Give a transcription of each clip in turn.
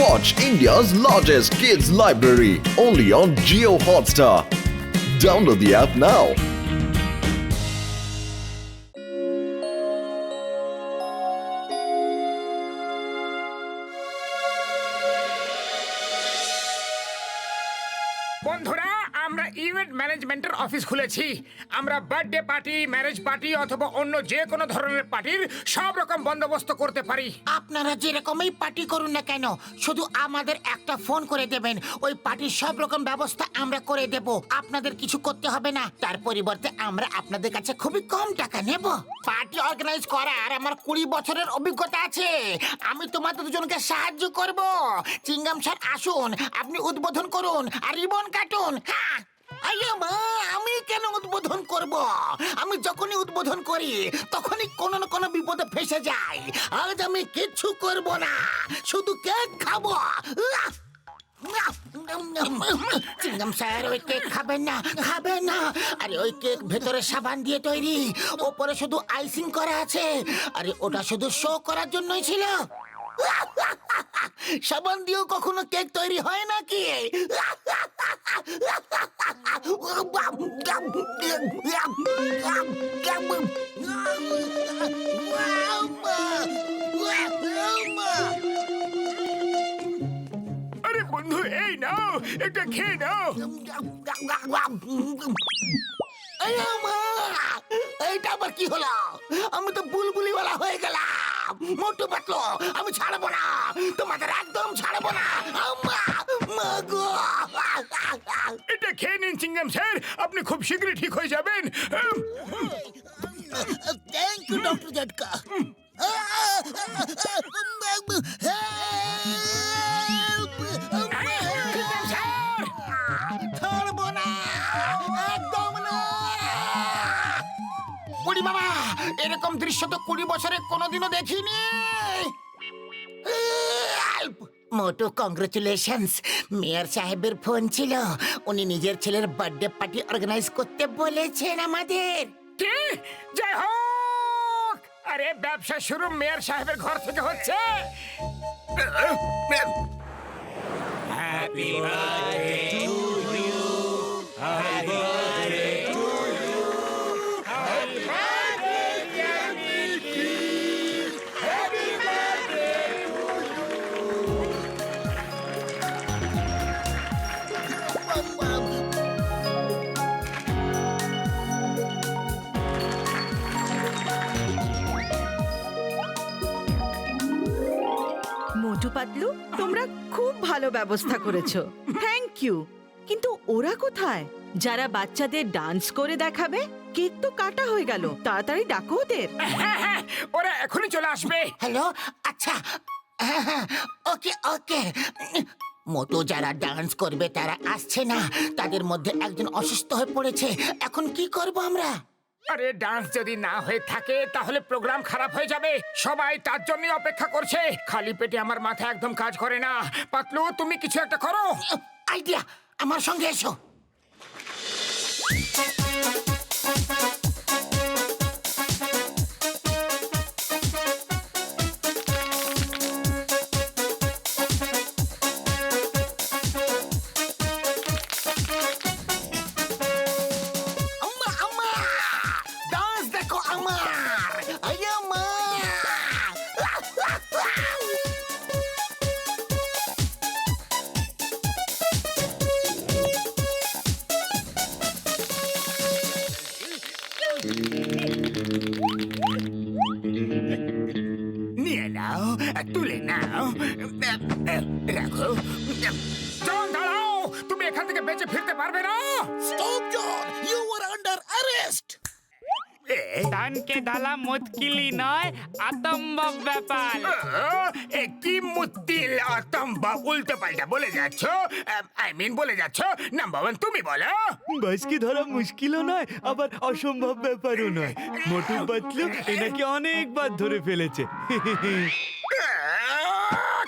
Watch India's largest kids library only on Jio Hotstar. Download the app now. বন্ধুরা আমরা event ম্যানেজমেন্টের office খুলেছি। আমরা বার্থডে পার্টি, ম্যারেজ পার্টি অথবা অন্য যে কোনো ধরনের পার্টির সব রকম বন্দোবস্ত করতে পারি। আপনারা যেরকমই পার্টি করুন না কেন, শুধু আমাদের একটা ফোন করে দেবেন, ওই পার্টির সব রকম ব্যবস্থা আমরা করে দেব। আপনাদের কিছু করতে হবে না, তার পরিবর্তে আমরা আপনাদের কাছে খুবই কম টাকা নেব। পার্টি অর্গানাইজ করার আমার 20 বছরের অভিজ্ঞতা আছে। আমি তোমাদের দুজনকে সাহায্য করব। চিঙ্গাম স্যার আসুন, আপনি উদ্বোধন করুন আর রিবন কাটুন। হ্যাঁ, আইয়া মা, আমি কেন উদ্বোধন করব? আমি যখনই উদ্বোধন করি তখনই কোনো না কোনো বিপদে ফেসে যাই। আজ আমি কিচ্ছু করব না, শুধু কেক খাবো। চিংগাম স্যার, ওই কেক খাবেন না, খাবেন না। আরে ওই কেক ভেতরে সাবান দিয়ে তৈরি, ওপরে শুধু আইসিং করা আছে। আরে ওটা শুধু শো করার জন্যই ছিল। সাবান দিয়েও কখনো কেক তৈরি হয় নাকি? আরে বন্ধু, এই নাও, এটা খেয়ে নাও। এইটা আবার কি হলো? আমি তো বুলবুলিওয়ালা হয়ে গেলাম। মোটু পাতলো, আমি ছাড়বো না, তোমাদের একদম ছাড়বো না। মা গো! এটা খেয়ে নিন চিংগাম স্যার, আপনি খুব শীঘ্রই ঠিক হয়ে যাবেন। Thank you doctor Jhatka. ছাড়বো না, একদম না। বুড়ি বাবা, এরকম দৃশ্য তো 20 বছরে কোনোদিনও দেখিনি। মোটু, কংগ্রেচুলেশনস। মেয়র সাহেবের ফোন ছিল, উনি নিজের ছেলের বার্থডে পার্টি অর্গানাইজ করতে বলেছেন আমাদের। কি? জয় হোক! আরে ব্যবসা শুরু মেয়র সাহেবের ঘর থেকে হচ্ছে। মোটু পাতলু, তোমরা খুব ভালো ব্যবস্থা করেছো, থ্যাংক ইউ। কিন্তু ওরা কোথায়, যারা বাচ্চাদের ডান্স করে দেখাবে? কেক তো কাটা হয়ে গেল, তাড়াতাড়ি ডাকো ওদের। হ্যাঁ হ্যাঁ, ওরা এখনই চলে আসবে। হ্যালো, আচ্ছা, ওকে ওকে। মোটু, যারা ডান্স করবে তারা আসছে না, তাদের মধ্যে একজন অসুস্থ হয়ে পড়েছে। এখন কি করব আমরা? আরে ডান্স যদি না হয়ে থাকে তাহলে প্রোগ্রাম খারাপ হয়ে যাবে। সবাই তার জন্যই অপেক্ষা করছে। খালি পেটে আমার মাথা একদম কাজ করে না। পাতলু, তুমি কিছু একটা করো। আইডিয়া, আমার সঙ্গে এসো। নিয়ে নাও, তুলে নাও, রাখো। জন, দাঁড়াও, তুমি এখান থেকে বেঁচে ফিরতে পারবে না। Stop, John! You were under arrest! ধানকে ঢালা মুশকিলই নয়, অসম্ভব ব্যাপার। কি মুতিল অতম্বা উল্টো পাল্টা বলে যাচ্ছ। আই মিন বলে যাচ্ছ। নাম্বার ওয়ান তুমি বলো। বাসকে ধরা মুশকিলও নয়, আবার অসম্ভব ব্যাপারও নয়। মোটু পাতলু এনাকে অনেকবার ধরে ফেলেছে।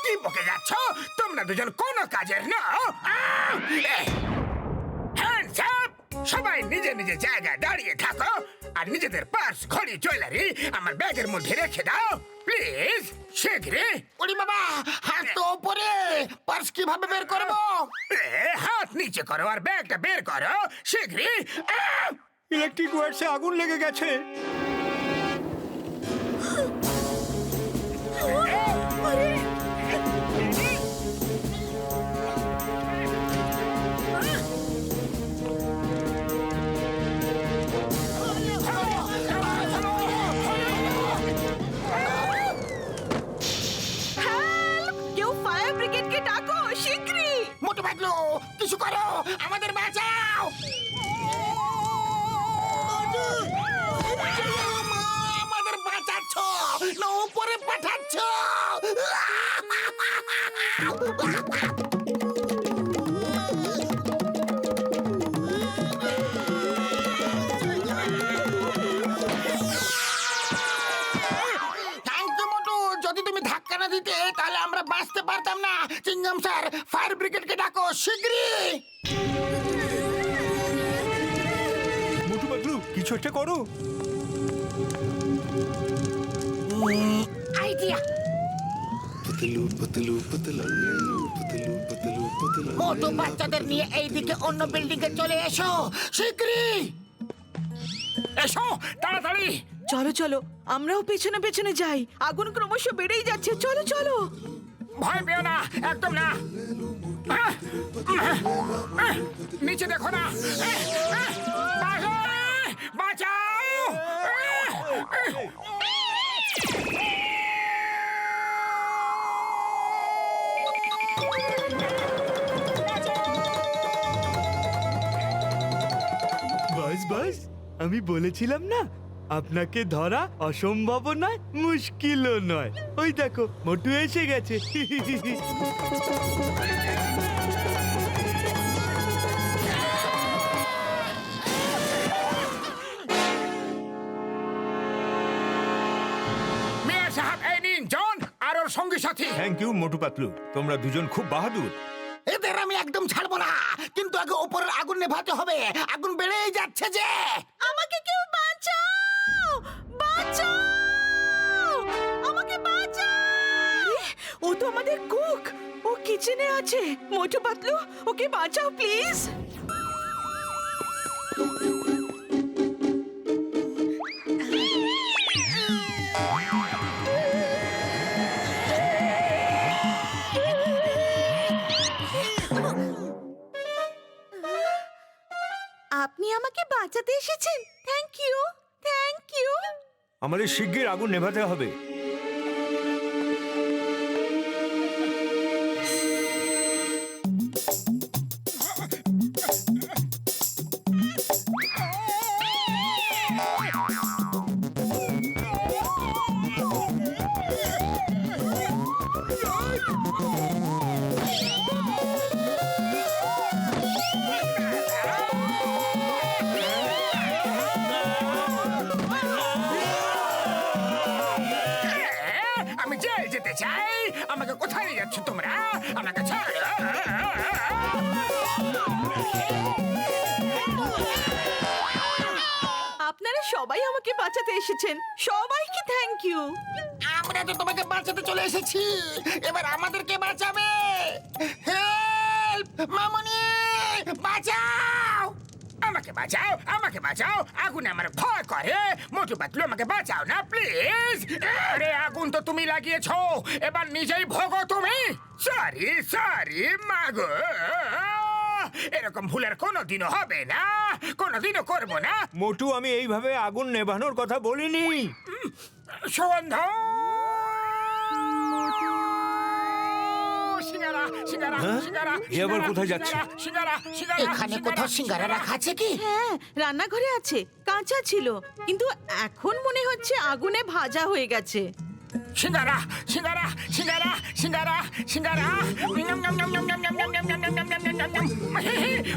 কি বকে যাচ্ছ? তোমরা দুজন কোনো কাজের না। Hands up! সবাই নিজে নিজে জায়গায় দাঁড়িয়ে থাকো আর নিজেদের পার্স, ঘড়ি, জুয়েলারি আমার ব্যাগের মধ্যে রেখে দাও প্লিজ। শীঘ্রই। ওরে বাবা, হাত তো ওপরে। পার্স কিভাবে বের করব? হাত নিচে করো আর ব্যাগটা বের করো শীঘ্রই। ইলেকট্রিক ওয়ার্ডসে আগুন লেগে গেছে। হেল্প! কেউ ফায়ার ব্রিগেডকে ডাকো শিগগিরই। মোটু পাতলু কিছু করো, আমাদের বাঁচাও। আমাদের বাঁচাচ্ছ না উপরে পাঠাচ্ছ? থ্যাংক ইউ মোটু, যদি তুমি ধাক্কা না দিতে তাহলে আমরা বাঁচতে পারতাম না। চিংগাম স্যার, ফায়ার ব্রিগেডকে ডাকো শিগগিরই। মোটু পাতলু কিছু একটা করো। আইডিয়া। মোটু বাচ্চাদের নিয়ে এইদিকে অন্য বিল্ডিং এ চলে এসো শিগগিরই। এসো তাড়াতাড়ি। চলো চলো, আমরাও পেছনে পেছনে যাই। আগুন ক্রমশ বেড়েই যাচ্ছে, চলো চলো। ভয় পেও না, একদম না। নিচে দেখো না। বাঁচাও! বাস বাস, আমি বলেছিলাম না আপনাকে ধরা অসম্ভব নয়, মুশকিলও নয়। ওই দেখো মোটু এসে গেছে। মেয়র সাহেব, এই নিন জন আর ওর সঙ্গী সাথী। থ্যাংক ইউ মোটু পাতলু, তোমরা দুজন খুব বাহাদুর। এদের আমি একদম ছাড়বো না, কিন্তু আগে উপরের আগুন নেভাতে হবে। আগুন বেড়েই যাচ্ছে যে। আমাকে কেউ বাঁচাও! বাঁচাও! আমাকে বাঁচাও! ও তো আমাদের কুক, ও কিচেনে আছে। মোটু পাতলু, ওকে বাঁচাও প্লিজ। আপনি আমাকে বাঁচাতে এসেছেন, থ্যাংক ইউ, থ্যাংক ইউ। আমাদের শিগগির আগুন নেভাতে হবে। আমি জেল যেতে চাই। আমাকে কোথায় নিয়ে যাচ্ছ তোমরা? আমাকে ছাড়ো। আপনারা সবাই আমাকে বাঁচাতে এসেছেন, সবাইকে থ্যাংক ইউ। আমরা তো তোমাকে বাঁচাতে চলে এসেছি, এবার আমাদেরকে বাঁচাবে। হেল্প মামুনি, বাঁচাও! আমাকে বাঁচাও, আমাকে বাঁচাও। আগুনে আমার ভয় করে। মোটু পাতলু, আমাকে বাঁচাও না প্লিজ। আরে আগুন তো তুমি লাগিয়েছো, এবার নিজেই ভোগো তুমি। সরি সরি মাগো, এরকম ভুল আর কোনোদিনও হবে না, কোনোদিনও করবো না। মোটু, আমি এইভাবে আগুন নেভানোর কথা বলিনি। সুগন্ধ, সিঙ্গারা সিঙ্গারা হ্যাঁ? সিঙ্গারা। এ আবার কোথায় যাচ্ছে? সিঙ্গারা সিঙ্গারা। এখানে কোথাও সিঙ্গারা রাখা আছে কি? হ্যাঁ, রান্নাঘরে আছে, কাঁচা ছিল, কিন্তু এখন মনে হচ্ছে আগুনে ভাজা হয়ে গেছে। সিঙ্গারা সিঙ্গারা সিঙ্গারা সিঙ্গারা সিঙ্গারা।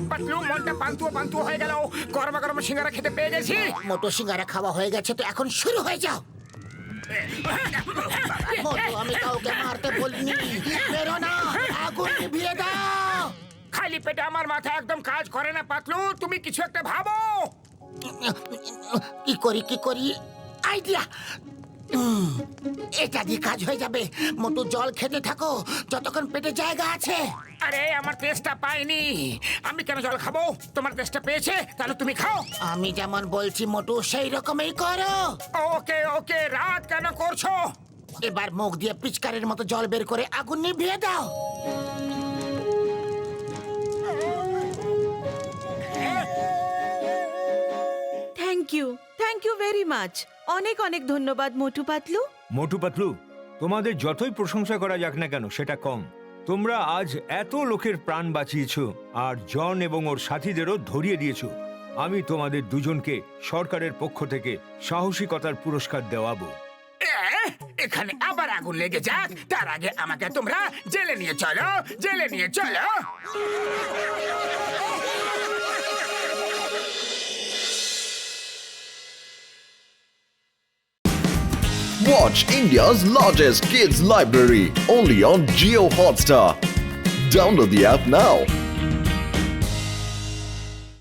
পাতলু, মনটা পান্তুয়া পান্তুয়া হয়ে গেল। গরমা গরম সিঙ্গারা খেতে পেয়ে গেছি। মোটো সিঙ্গারা খাওয়া হয়ে গেছে, তো এখন শুরু হয়ে যাও। মোটো, আমি কাউকে মারতে বলিনি। বেরো না, আগুন নিভিয়ে দাও। খালি পেটে আমার মাথা একদম কাজ করে না পাতলু, তুমি কিছু একটা ভাবো। কি করি আইডিয়া। এটা দিয়ে কাজ হয়ে যাবে। মোটু জল খেতে থাকো যতক্ষণ পেটে জায়গা আছে। আরে আমার তেষ্টা পাইনি, আমি কেন জল খাবো? তোমার তেষ্টা পেয়েছে, তাহলে তুমি খাও। আমি যেমন বলছি মোটু সেই রকমই করো। ওকে ওকে, রাত কেন করছো? এবার মুখ দিয়ে পিচকারের মতো জল বের করে আগুন নিভিয়ে দাও। Thank you very much. অনেক অনেক ধন্যবাদ মোটু পাতলু। মোটু পাতলু, তোমাদের যতই প্রশংসা করা যাক না কেন সেটা কম। তোমরা আজ এত লোকের প্রাণ বাঁচিয়েছো আর জন এবং ওর সাথীদেরও ধরিয়ে দিয়েছো। আমি তোমাদের দুজনকে সরকারের পক্ষ থেকে সাহসিকতার পুরস্কার দেওয়াবো। এখানে আবার আগুন লেগে যাক, তার আগে আমাকে তোমরা জেলে নিয়ে চলো, জেলে নিয়ে চলো। Watch India's largest kids library only on Geo Hotstar. Download the app now.